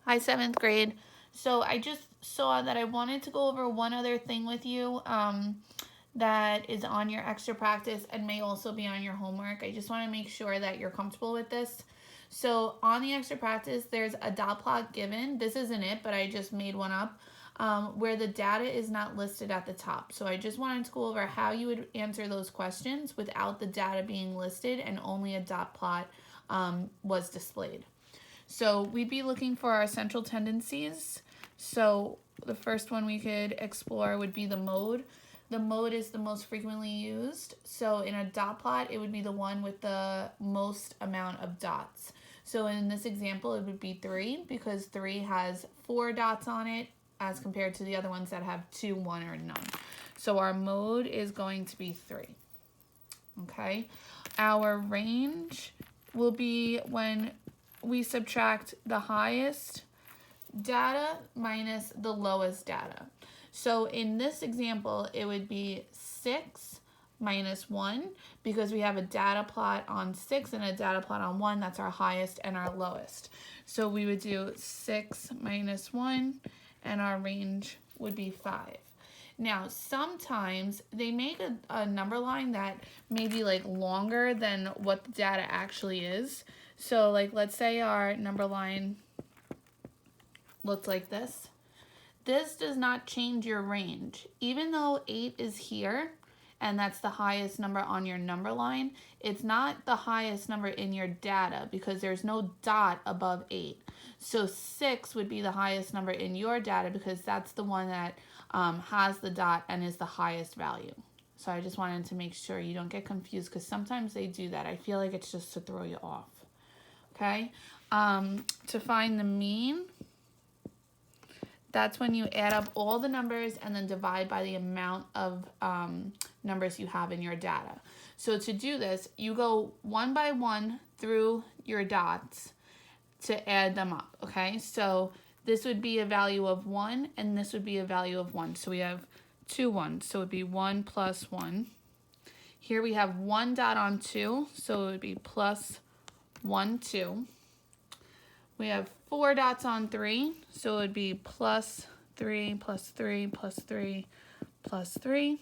Hi, 7th grade. So I just saw that I wanted to go over one other thing with you that is on your extra practice and may also be on your homework. I just want to make sure that you're comfortable with this. So on the extra practice, there's a dot plot given. This isn't it, but I just made one up where the data is not listed at the top. So I just wanted to go over how you would answer those questions without the data being listed and only a dot plot was displayed. So we'd be looking for our central tendencies. So the first one we could explore would be the mode. The mode is the most frequently used. So in a dot plot, it would be the one with the most amount of dots. So in this example, it would be 3 because 3 has 4 dots on it as compared to the other ones that have 2, 1, or none. So our mode is going to be 3. Okay. Our range will be when we subtract the highest data minus the lowest data. So in this example, it would be 6 minus 1 because we have a data plot on 6 and a data plot on 1. That's our highest and our lowest. So we would do 6 minus 1 and our range would be 5. Now, sometimes they make a number line that may be like longer than what the data actually is. So like, let's say our number line looks like this. This does not change your range. Even though 8 is here, and that's the highest number on your number line, it's not the highest number in your data because there's no dot above 8. So 6 would be the highest number in your data because that's the one that has the dot and is the highest value. So I just wanted to make sure you don't get confused because sometimes they do that. I feel like it's just to throw you off. Okay? To find the mean, that's when you add up all the numbers and then divide by the amount of numbers you have in your data. So to do this, you go one by one through your dots to add them up, okay? So this would be a value of 1 and this would be a value of 1. So we have 2 1s, so it would be 1 plus 1. Here we have 1 dot on 2, so it would be plus 1, 2. We have 4 dots on 3, so it would be plus 3, plus 3, plus 3, plus 3.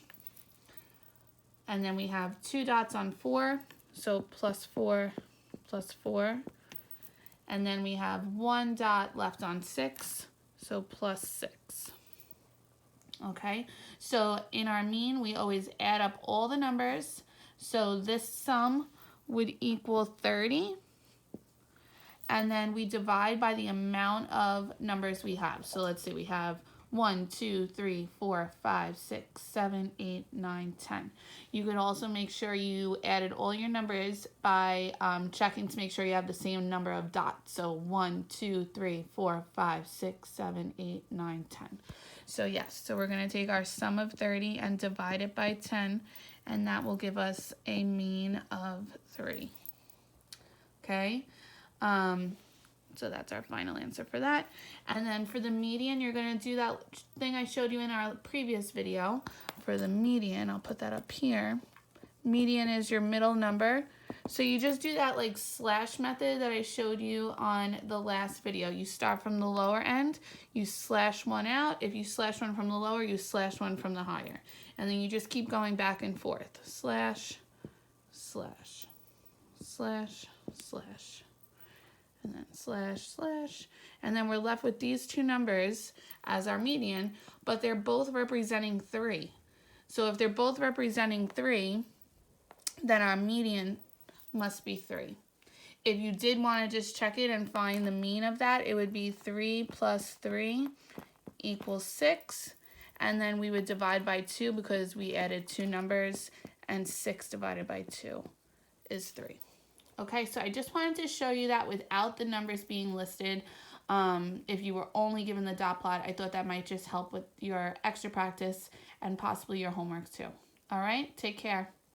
And then we have 2 dots on 4, so plus 4, plus 4. And then we have 1 dot left on 6, so plus 6. Okay, so in our mean, we always add up all the numbers. So this sum would equal 30. And then we divide by the amount of numbers we have. So let's say we have 1, 2, 3, 4, 5, 6, 7, 8, 9, 10. You could also make sure you added all your numbers by checking to make sure you have the same number of dots. So 1, 2, 3, 4, 5, 6, 7, 8, 9, 10. So yes, so we're going to take our sum of 30 and divide it by 10, and that will give us a mean of 3. Okay? So that's our final answer for that. And then for the median, you're going to do that thing I showed you in our previous video. For the median, I'll put that up here. Median is your middle number. So you just do that like slash method that I showed you on the last video. You start from the lower end, you slash one out. If you slash one from the lower, you slash one from the higher. And then you just keep going back and forth. Slash, slash, slash, slash. And then slash, slash, and then we're left with these two numbers as our median, but they're both representing 3. So if they're both representing 3, then our median must be 3. If you did want to just check it and find the mean of that, it would be 3 plus 3 equals 6, and then we would divide by 2 because we added 2 numbers, and 6 divided by 2 is 3. Okay, so I just wanted to show you that without the numbers being listed. If you were only given the dot plot, I thought that might just help with your extra practice and possibly your homework too. All right, take care.